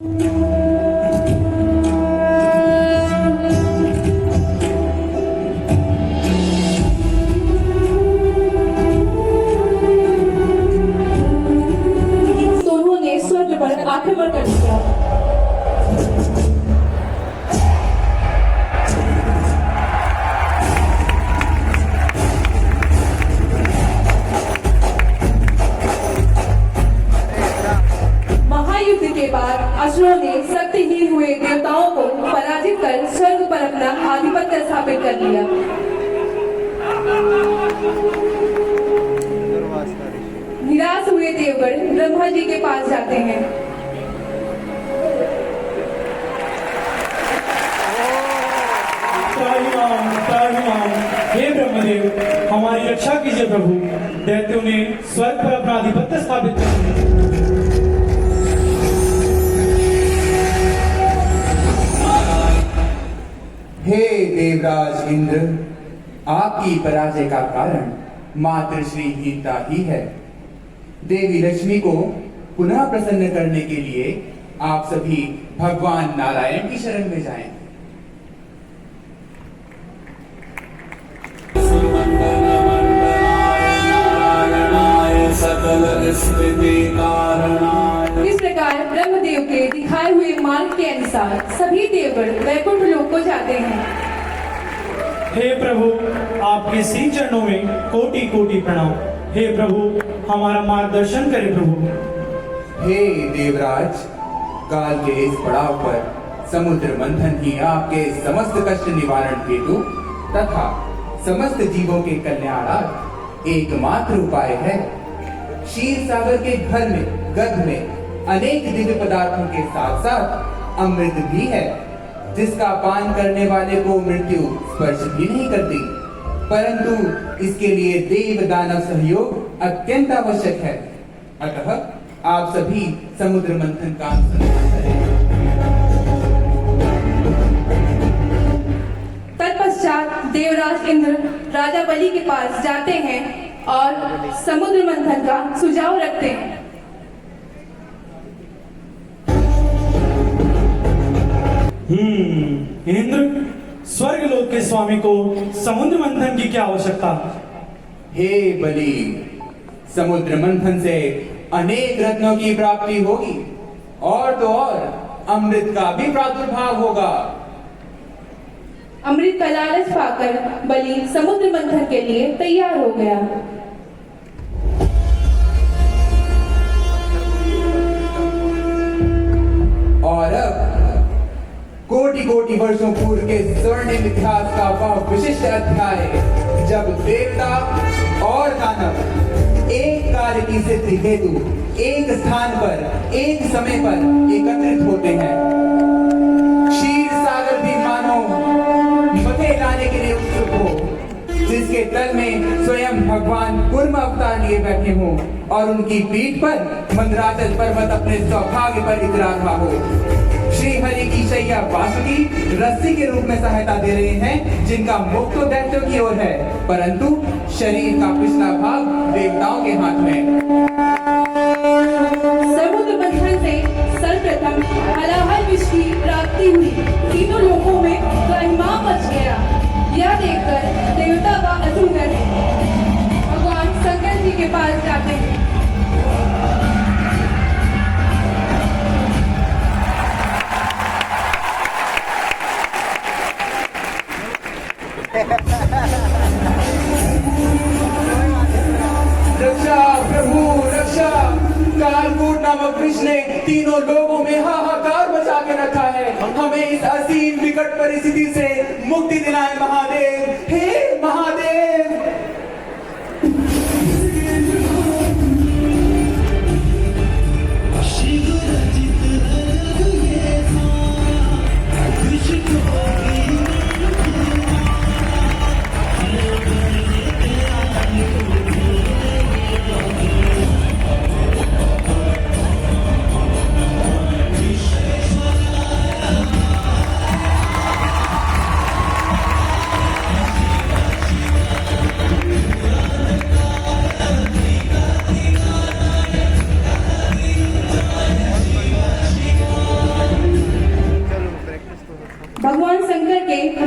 सोनू ने स्वर्ग पर आक्रमण कर दिया। महायुद्ध के बाद असुरों ने शक्तिहीन हुए देवताओं को पराजित कर स्वर्ग पर अपना आधिपत्य स्थापित कर लिया। निराश हुए देवगण ब्रह्मा जी के पास जाते हैं। हे ब्रह्मदेव, हमारी रक्षा कीजिए प्रभु। दैत्यों ने स्वर्ग पर अपना आधिपत्य स्थापित कर दिया। हे देवराज इंद्र, आपकी पराजय का कारण मातृश्रीहीनता ही है। देवी लक्ष्मी को पुनः प्रसन्न करने के लिए आप सभी भगवान नारायण की शरण में जाएं। इस प्रकार ब्रह्मदेव के दिखाए हुए मार्ग के अनुसार सभी देवगण वैकुंठ लोक को जाते हैं। हे प्रभु, आपके श्री चरणों में कोटि कोटि प्रणाम। हे प्रभु, हमारा मार्गदर्शन करें प्रभु। हे देवराज, काल के इस पड़ाव पर समुद्र मंथन ही आपके समस्त कष्ट निवारण हेतु तथा समस्त जीवों के कल्याणार्थ एकमात्र उपाय है। क्षीर सागर के घर में गर्भ में अनेक दिव्य पदार्थों के साथ साथ अमृत भी है, जिसका पान करने वाले को मृत्यु स्पर्श भी नहीं करती। परंतु इसके लिए देव दानव सहयोग अत्यंत आवश्यक है। अतः आप सभी समुद्र मंथन का अनुसंधान करें। तत्पश्चात देवराज इंद्र राजा बलि के पास जाते हैं और समुद्र मंथन का सुझाव रखते हैं। इंद्र, स्वर्ग लोक के स्वामी को समुद्र मंथन की क्या आवश्यकता? हे बलि, समुद्र मंथन से अनेक रत्नों की प्राप्ति होगी और तो और अमृत का भी प्रादुर्भाव होगा। अमृत का लालच पाकर बलि समुद्र मंथन के लिए तैयार हो गया। और अब कोटि कोटि वर्षों पूर्व के स्वर्णिम इतिहास का वह विशिष्ट अध्याय, जब देवता और दानव एक कार्य की सिद्धि हेतु एक स्थान पर एक समय पर एकत्रित होते हैं। क्षीर सागर भी मानो मथे लाने के लिए उत्सुक हो, जिसके तल में स्वयं भगवान कूर्म अवतार लिए बैठे हों और उनकी पीठ पर मंदराचल पर्वत अपने सौभाग्य पर इतरा रहा हो। श्री हरि की शैया वासुकी रस्सी के रूप में सहायता दे रहे हैं, जिनका मुख तो दैत्यों की ओर है, परंतु शरीर का पिछला भाग देवताओं के हाथ में। समुद्र मंथन से सर्वप्रथम हलाहल विष की प्राप्ति हुई। तीनों लोगों में त्राहिमाम मच गया। यह देखकर देवता व असुर भगवान शंकर जी के पास जाते हैं। रक्षा प्रभु रक्षा, कालकूट नामक विष ने तीनों लोगों में हाहाकार मचा के रखा है। हमें इस असीम विकट परिस्थिति से मुक्ति दिलाए महादेव। हे महादेव।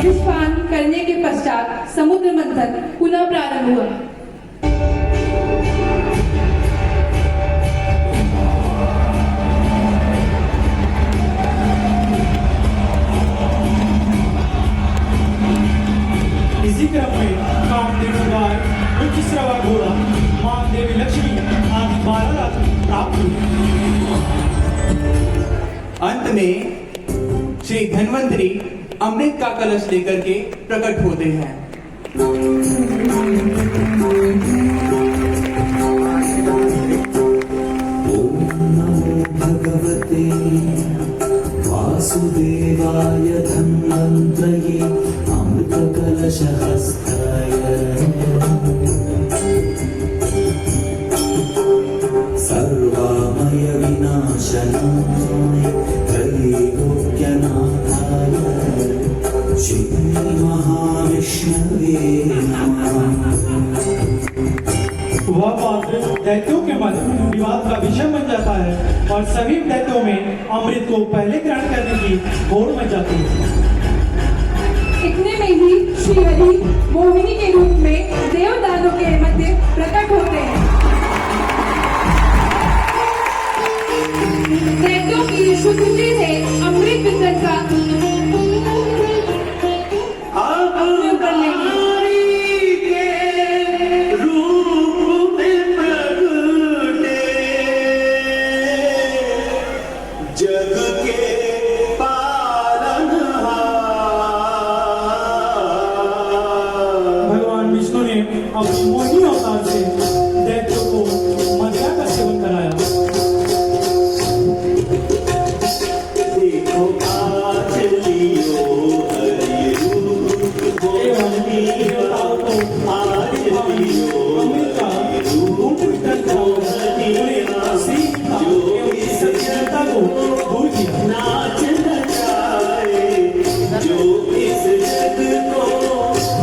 अभिष्पान करने के पश्चात समुद्र मंथन पुनः प्रारंभ हुआ। इसी क्रम में कामदेव गाय, उच्चश्रवा घोड़ा, मां देवी लक्ष्मी आदि 12 रत्न प्राप्त हुए। अंत में श्री धन्वंतरी अमृत का कलश लेकर के प्रकट होते हैं। भगवते वासुदेवाय धन्वन्त्रये अमृतकलशहस्ताय सर्वामय विनाशनाय त्रैलोक्यनाथाय श्री महाविष्णवे नमः। वह पात्र दैत्यों के मध्य विवाद का विषय बन जाता है और सभी दैत्यों में अमृत को पहले ग्रहण करने की होड़ मच जाती है। इतने में ही श्री हरि मोहिनी के रूप में देवदानों के मध्य प्रकट होते हैं। दैत्यों की शुद्धि से अमृत वितरण का उपयोग कर लेंगे। भगवान विष्णु ने अब मोहिनी अवतार से दैत्यों को मदिरा का सेवन कराया। देखो आज लियो हरि रूप एवं देवताओं को आज लियो अमृत का रूप वितरण कराकर उन्हें श्रीता एवं सत्यता को दूर किया। नाच नचाए जो इस जग को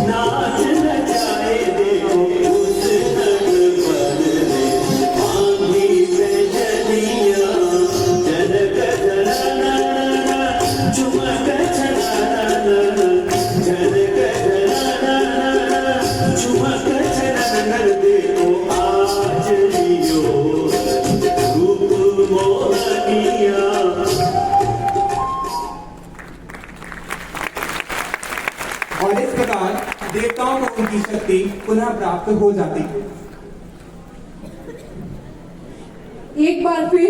नाच नचाए। देखो उस तट पर आंधी जलिया जनक जनन चुमक छनन जनक जनन चुमक छनन। देखो आज लियो रूप मोहनिया। और इस प्रकार देवताओं को उनकी शक्ति पुनः प्राप्त हो जाती है। एक बार फिर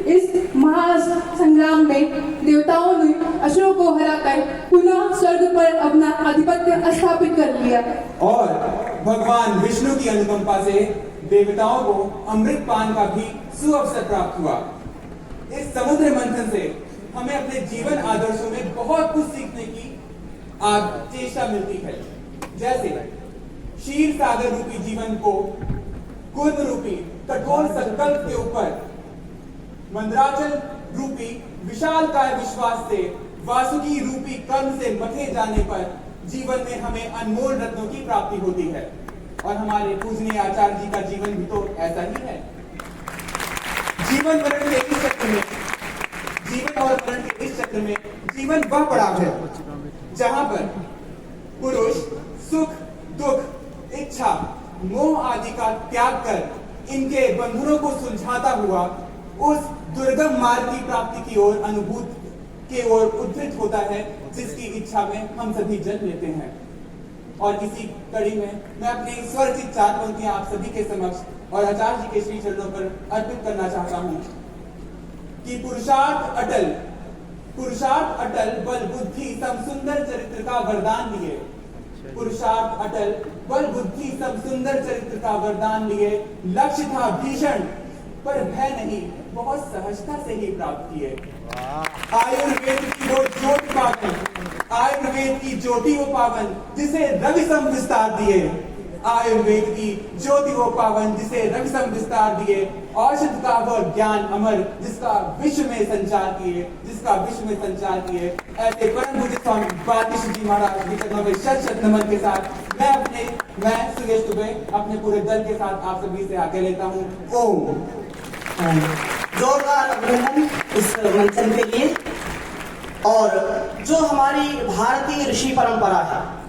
इस महासंग्राम में देवताओं ने असुरों को हराकर पुनः स्वर्ग पर अपना आधिपत्य स्थापित कर लिया। और भगवान विष्णु की अनुकंपा से देवताओं को अमृत पान का भी सुअवसर प्राप्त हुआ। इस समुद्र मंथन से हमें अपने जीवन आदर्शों में बहुत कुछ सीखने की चेष्टा मिलती है। जैसे क्षीर सागर रूपी जीवन को कुर्म रूपी कठोर संकल्प के ऊपर मंदराचल रूपी विशालकाय विश्वास से वासुकी रूपी कर्म से मथे जाने पर जीवन में हमें अनमोल रत्नों की प्राप्ति होती है। और हमारे पूजनीय आचार्य जी का जीवन भी तो ऐसा ही है। जीवन मरण के इस चक्र में जीवन वह पड़ाव है जहां पर पुरुष सुख दुख इच्छा मोह आदि का त्याग कर इनके बंधनों को सुलझाता हुआ उस दुर्गम मार्ग की प्राप्ति की ओर अनुभूत के ओर उद्धृत होता है, जिसकी इच्छा में हम सभी जन्म लेते हैं। और इसी कड़ी में मैं अपनी स्वरचित 4 पंक्तियां आप सभी के समक्ष और आचार्य जी के श्री चरणों पर अर्पित करना चाहता हूं कि पुरुषार्थ अटल बल बुद्धि सम सुंदर चरित्र का वरदान लिए। पुरुषार्थ अटल बल बुद्धि सब सुंदर चरित्र का वरदान लिए। लक्ष्य था भीषण पर भय नहीं, बहुत सहजता से ही प्राप्त किए। आयुर्वेद की वो ज्योति पावन, आयुर्वेद की ज्योति वो पावन जिसे रवि सम विस्तार दिए। आयुर्वेद की ज्योति वो पावन जिसे रवि सम विस्तार दिए। औषध का वो ज्ञान अमर जिसका विश्व में संचार किए, ऐसे परम पूज्य स्वामी बालकृष्ण जी महाराज के चरणों में शत शत नमन के साथ मैं सुरेश दुबे अपने पूरे दल के साथ आप सभी से आगे लेता हूँ। ओम। जोरदार अभिनंदन इस मंचन के लिए। और जो हमारी भारतीय ऋषि परंपरा है